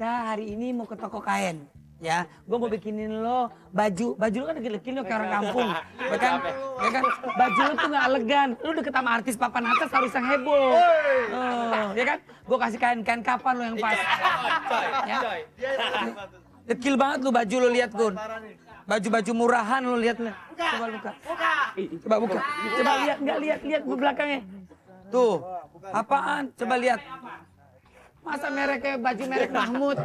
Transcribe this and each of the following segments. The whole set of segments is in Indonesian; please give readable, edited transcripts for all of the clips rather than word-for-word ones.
kita hari ini mau ke toko kain. Ya, gue mau bikinin lo baju lo kan dekil-dekil lo ke orang kampung, ya kan, baju lo tuh nggak elegan, lo deket sama artis papan atas harus yang heboh, ya kan, gue kasih kain kapan lo yang pas, ya, dekil banget lo baju lo lihat Gun, baju murahan lo lihat lo, coba buka, coba lihat nggak lihat gue belakangnya, tuh, apaan, coba lihat. Masa mereknya baju merek Mahmud?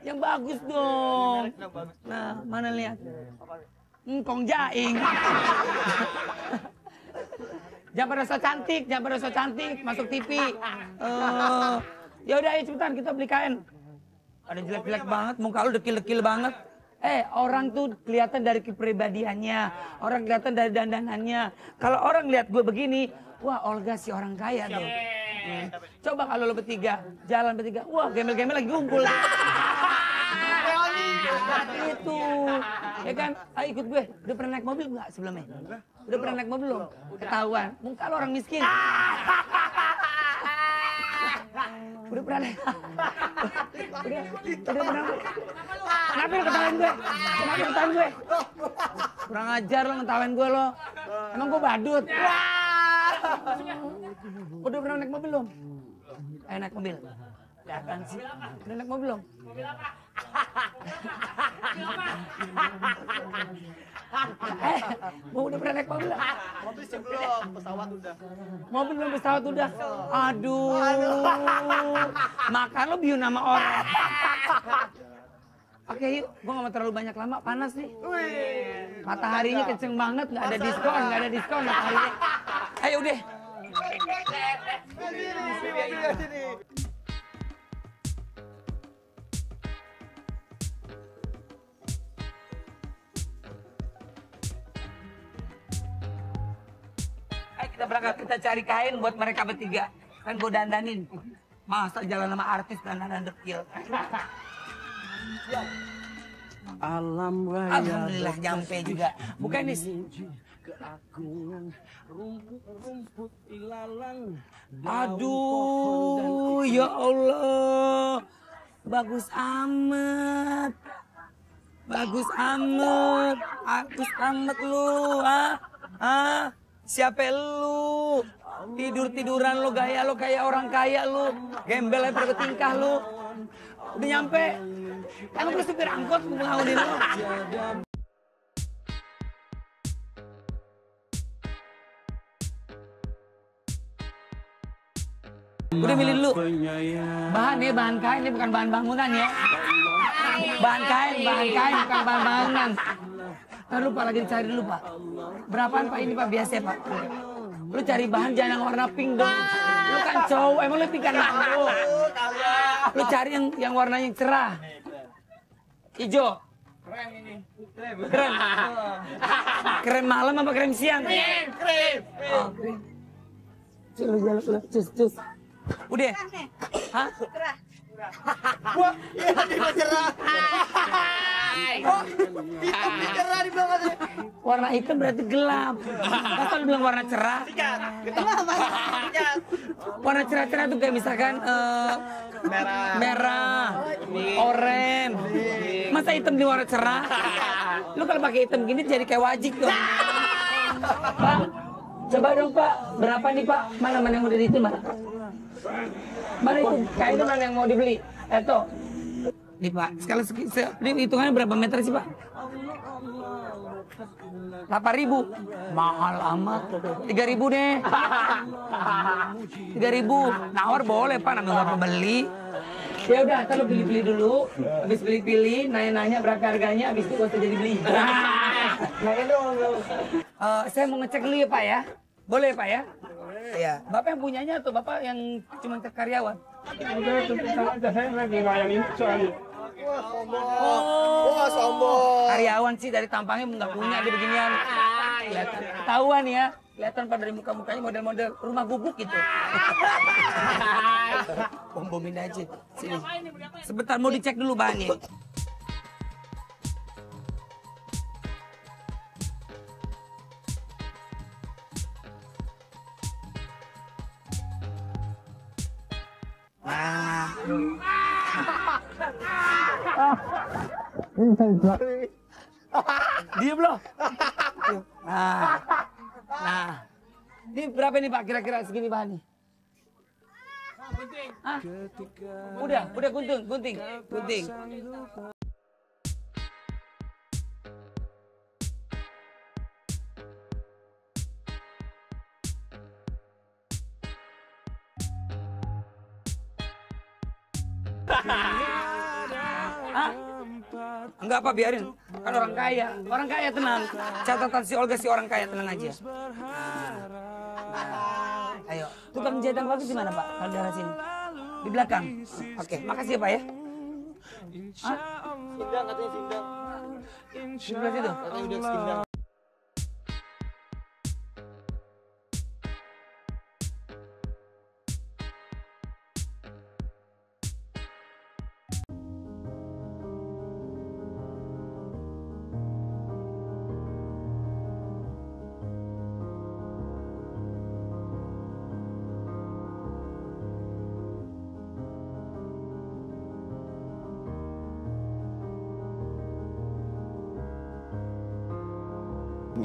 Yang bagus dong. Nah, mana lihat? Kong Jaing. Jangan pada so cantik, masuk TV. Ya udah, ayo cepetan kita beli kain. Ada jelek-jelek banget, muka lu dekil-dekil banget. Orang tuh kelihatan dari kepribadiannya, orang kelihatan dari dandanannya. Kalau orang lihat gue begini, wah Olga si orang kaya tuh. Coba kalau lo bertiga, jalan bertiga, wah gembel-gembel lagi ngumpul. Itu, ya kan? Ayo ikut gue. Udah pernah naik mobil nggak sebelumnya? Udah pernah naik mobil belum? Ketahuan. Muka lo orang miskin. Udah pernah naik? Udah pernah? Kenapa lo ketawain gue? Kurang ajar lo ngetawain gue lo. Emang gue badut? Udah pernah naik mobil belum? Ayo naik mobil. Datang sih. Udah naik mobil belum? Mobil apa? Udah pernah naik mobil? Mobil sih belum, pesawat udah. Mobil belum, pesawat udah. Aduh. Makan lo biu nama orang. Oke yuk, gue gak mau terlalu banyak lama, panas nih. Mataharinya kenceng banget, gak ada diskon mataharinya. Ayo udah. Ayo kita berangkat, kita cari kain buat mereka bertiga. Kan gue dandanin. Masa jalan sama artis dandanan dekil. Alhamdulillah nyampe juga. Bukan nih. Aduh, ya Allah. Bagus amat. Bagus amat lu, Siapa lu? Tidur-tiduran lu, gaya lu kayak orang kaya lu. Gembel aja bertingkah lu. Udah nyampe. Emang lu supir angkot ngawinin lu? Udah milih dulu. Bahan kain, ini bukan bahan bangunan ya. Bahan kain, bukan bahan bangunan. Ntar lupa lagi dicari dulu Pak. Berapaan Pak ini Pak, biasa Pak? Lu cari bahan jangan yang warna pink dong. Lu kan cowok, emang lu pink kan mau? Lu cari yang warnanya cerah. Hijau. Keren ini. Keren. Keren malam apa keren siang? Keren. Oh, keren. Cus. Udah. Hah? Cerah. Wah, dia cerah. Oh, hitam cerah di belakang. Warna hitam berarti gelap. Masa lu bilang warna cerah? Warna cerah-cerah tuh kayak misalkan merah, oranye. Masa hitam di warna cerah? Lu kalau pakai hitam gini jadi kayak wajik dong. Pak, coba dong Pak, berapa nih Pak? Mana yang udah itu mana? Mana itu? Kayak itu mana yang mau dibeli? Tuh. Nih Pak, sekali ini hitungannya berapa meter sih Pak? 8.000. Mahal amat. 3.000 deh. 3.000. Nawar boleh Pak, namanya nggak pembeli. Ya udah, ntar lu pilih-pilih dulu. Habis pilih-pilih, nanya-nanya berapa harganya, habis itu gak usah jadi beli. Nanya dong. Saya mau ngecek dulu ya Pak ya. Boleh Pak ya? Iya. Bapak yang punyanya atau Bapak yang cuma karyawan? Udah, saya lagi ngelayanin soalnya. Wah, sombong. Karyawan sih dari tampangnya nggak punya dia beginian. Kelihatan ketahuan ya. Kelihatan pada dari muka-mukanya model-model rumah gubuk gitu. Bom-bomin aja. Sini. Sebentar mau dicek dulu bahannya. Diem loh. Nah. Nah. Ini berapa nih Pak kira-kira segini bahannya? Hah? Udah gunting. Hah? Enggak apa, biarin. Kan orang kaya. Orang kaya tenang. Catatan si Olga si orang kaya, tenang aja. Nah. Ayo, tukang jahit yang bagus di mana Pak? Kalau daerah sini. Di belakang. Oke, makasih ya Pak ya. Hah? Sindang katanya sindang. Di sebelah situ. Katanya udah sindang.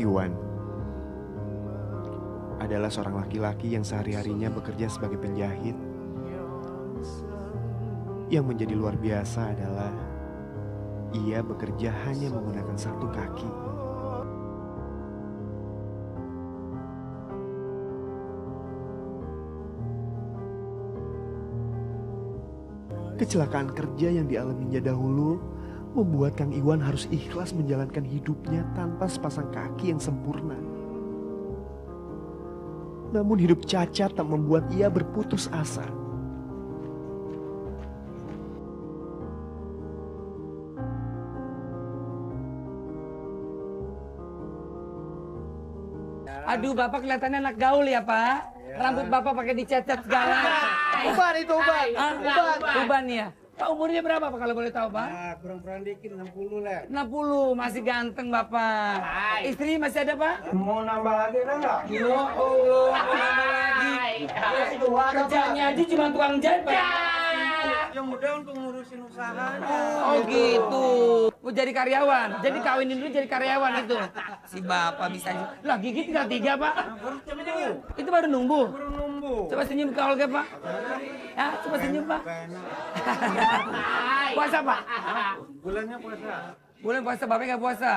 Iwan adalah seorang laki-laki yang sehari-harinya bekerja sebagai penjahit. Yang menjadi luar biasa adalah ia bekerja hanya menggunakan satu kaki. Kecelakaan kerja yang dialaminya dahulu membuat Kang Iwan harus ikhlas menjalankan hidupnya tanpa sepasang kaki yang sempurna. Namun hidup cacat tak membuat ia berputus asa. Aduh, Bapak kelihatannya anak gaul ya, Pak. Rambut Bapak pakai dicat-cat segala. Uban itu uban. Uban ya. Pak umurnya berapa Pak kalau boleh tahu Pak? Nah, kurang-kurang dikit 60 lah. 60, masih ganteng Bapak. Istri masih ada Pak? Mau nambah lagi kan enggak? Ya Allah, mau nambah lagi. Kerjanya aja cuma tukang jahit Pak. Yang muda untuk ngurusin usahanya. Oh gitu. Mau jadi karyawan. Jadi kawinin dulu jadi karyawan itu. Si Bapak bisa. Lah gigi tinggal 3 Pak. Itu baru numbuh. Coba senyum ke Olga Pak. Ya, coba senyum Pak. Puasa Pak? Bulannya puasa. Bulan puasa, Bapak nggak puasa?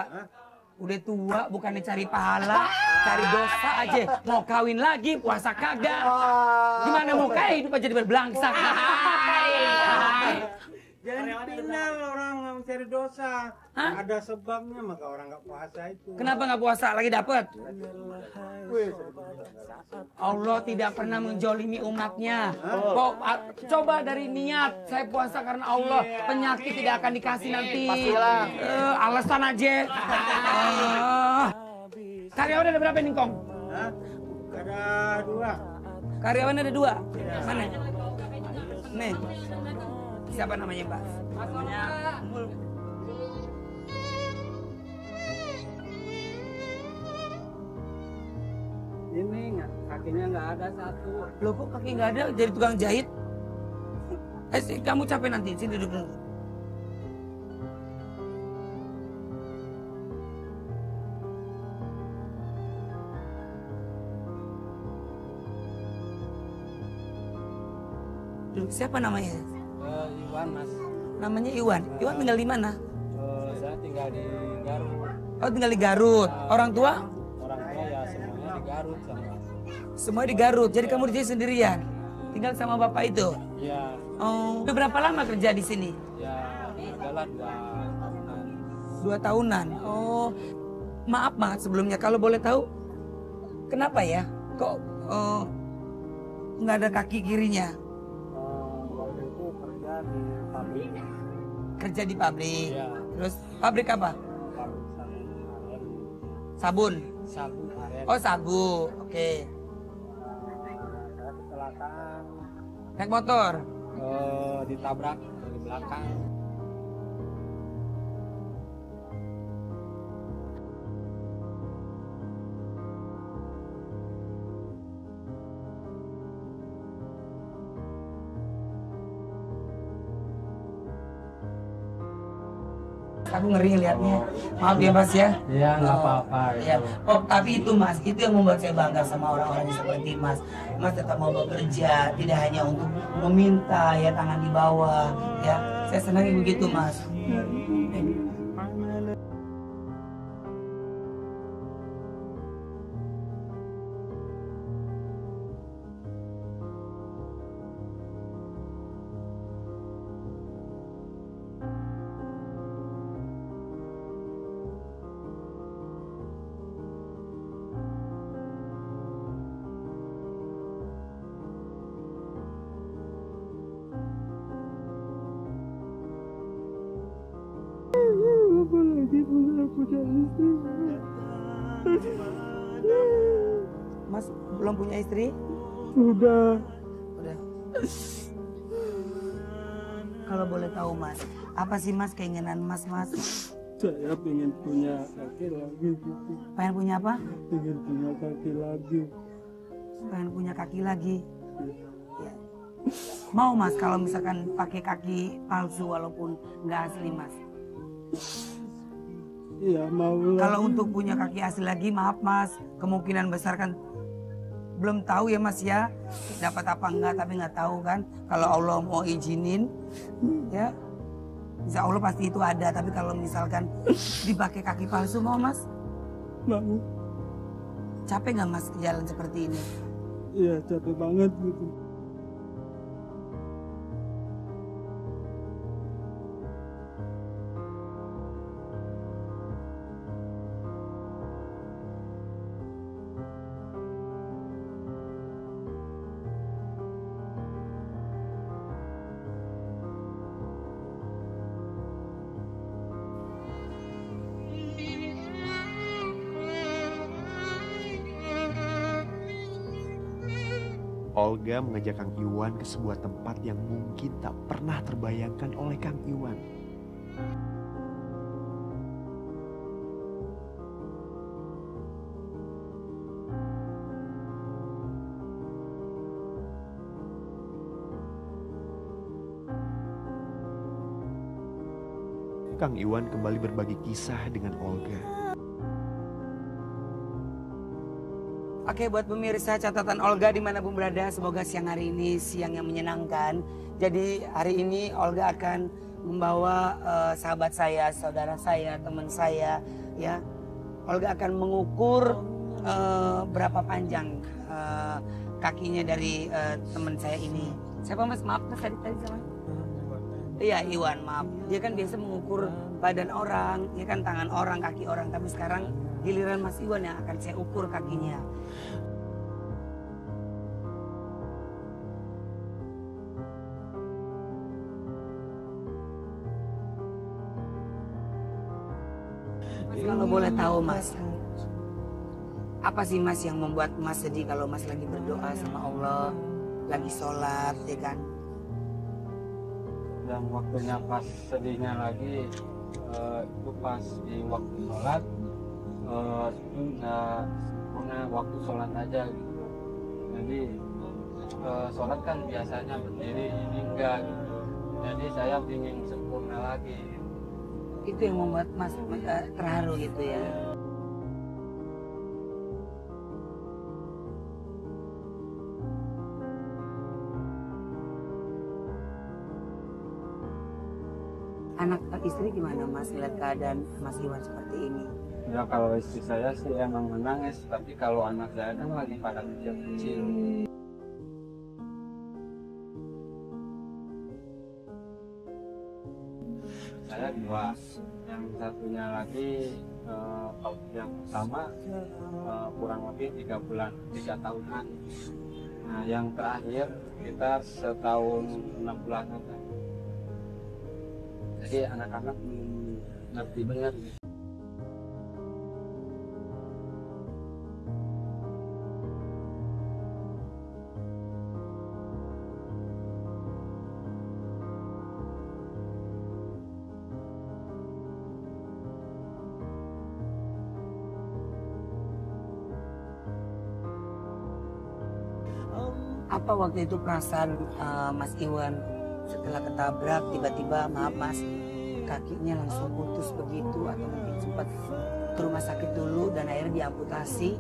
Udah tua, bukannya cari pahala, cari dosa aja. Mau kawin lagi, puasa kagak. Gimana mau kaya hidup aja berbelangsak. Jangan final orang mencari dosa. Hah? Ada sebabnya maka orang nggak puasa itu. Kenapa nggak puasa? Lagi dapet? Allah tidak pernah menjolimi umatnya. Coba dari niat, saya puasa karena Allah. Penyakit tidak akan dikasih nanti. Alasan aja. Karyawan ada berapa nih, Kong? Hah? Ada 2. Karyawan ada 2. Mana? Nih. Siapa namanya, Pak? Namanya Ini kakinya nggak ada 1. Loh kok kaki nggak ada jadi tukang jahit? Kamu capek nanti, sini duduk dulu. Siapa namanya? Iwan mas. Namanya Iwan. Iwan tinggal di mana? Saya tinggal di Garut. Oh tinggal di Garut. Orang tua? Orang tua ya semuanya di Garut sama. Semua di Garut. Jadi kamu di sini sendirian? Tinggal sama bapak itu? Ya, Oh, udah berapa lama kerja di sini? ya adalah 2 tahunan. 2 tahunan. Oh, maaf banget sebelumnya. Kalau boleh tahu, kenapa ya? Kok nggak ada kaki kirinya? Waktu itu kerja di pabrik. Kerja di pabrik. Ya, Terus pabrik apa? pabrik aren. Sabun. Sabu aren. Oh sabu. Oke. Saya kecelakaan. Naik motor. Ditabrak dari belakang. aku ngeri liatnya. Maaf ya Mas ya. Iya, nggak apa-apa. Iya. Oh tapi itu Mas, itu yang membuat saya bangga sama orang-orang yang seperti Mas. Mas tetap mau bekerja, tidak hanya untuk meminta ya tangan di bawah ya. Saya senang begitu Mas. Mas belum punya istri? Sudah. Udah. Kalau boleh tahu Mas, apa sih Mas keinginan Mas? Saya pengen punya kaki lagi gitu. Pengen punya apa? Pengen punya kaki lagi. Pengen punya kaki lagi. Ya. Mau Mas kalau misalkan pakai kaki palsu walaupun nggak asli Mas? Iya, mau lah. Kalau untuk punya kaki asli lagi, maaf Mas, kemungkinan besar kan belum tahu ya Mas ya, dapat apa enggak, tapi nggak tahu kan. Kalau Allah mau izinin, ya, insya Allah pasti itu ada. Tapi kalau misalkan dipakai kaki palsu mau Mas? Mau. Capek nggak Mas jalan seperti ini? Iya, capek banget gitu. Olga mengajak Kang Iwan ke sebuah tempat yang mungkin tak pernah terbayangkan oleh Kang Iwan. Kang Iwan kembali berbagi kisah dengan Olga. Oke, buat pemirsa catatan Olga dimanapun berada, semoga siang hari ini siang yang menyenangkan. Jadi hari ini Olga akan membawa sahabat saya, saudara saya, teman saya, ya. Olga akan mengukur berapa panjang kakinya dari teman saya ini. Siapa Mas? Maaf Mas, tadi sama? Iya Iwan, maaf. Dia kan biasa mengukur badan orang, ya kan tangan orang, kaki orang. Tapi sekarang giliran Mas Iwan yang akan saya ukur kakinya. Mas, kalau boleh tahu Mas, apa sih Mas yang membuat Mas sedih kalau Mas lagi berdoa sama Allah, lagi sholat, ya kan? Yang waktunya pas sedihnya lagi itu pas di waktu sholat, itu nggak punya waktu sholat aja gitu. Jadi sholat kan biasanya berdiri, ini enggak gitu. Jadi saya ingin sempurna lagi. Itu yang membuat Mas terharu gitu ya. Anak istri gimana Mas lihat keadaan Mas Iwan seperti ini? Ya kalau istri saya sih emang menangis, tapi kalau anak saya kan lagi pada kecil-kecil. Saya dua, yang satunya lagi yang pertama kurang lebih 3 bulan, 3 tahunan. Nah yang terakhir sekitar setahun 6 bulanan. Jadi anak-anak ngerti banget. Apa waktu itu perasaan Mas Iwan setelah ketabrak tiba-tiba, maaf Mas, kakinya langsung putus begitu, atau mungkin sempat ke rumah sakit dulu dan akhirnya diamputasi,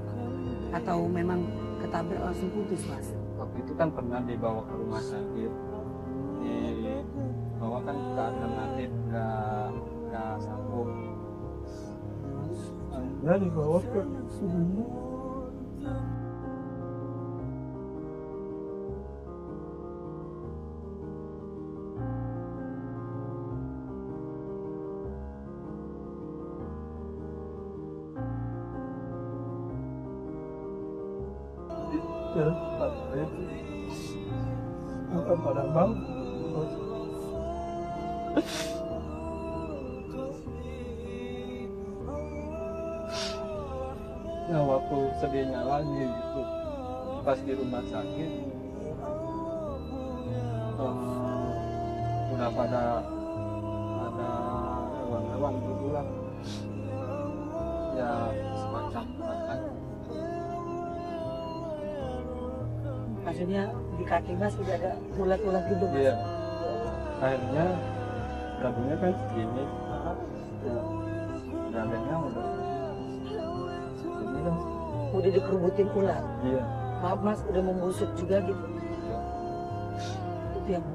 atau memang ketabrak langsung putus, Mas? Waktu itu kan pernah dibawa ke rumah sakit, dibawa kan ke alternatif, nggak sanggup. Akhirnya dibawa ke sini. Bukan pada bang. Nah, waktu sedihnya lagi gitu, pas di rumah sakit, udah pada ada hewan-hewan gitu lah, ya semacam makan. Maksudnya di kaki Mas udah ada ulat-ulat gitu, Mas? Iya. Akhirnya rambutnya kan segini, dadanya udah segini kan. Udah dikerubutin ulat. Iya. Maaf Mas, udah membusuk juga gitu. Iya. Itu yang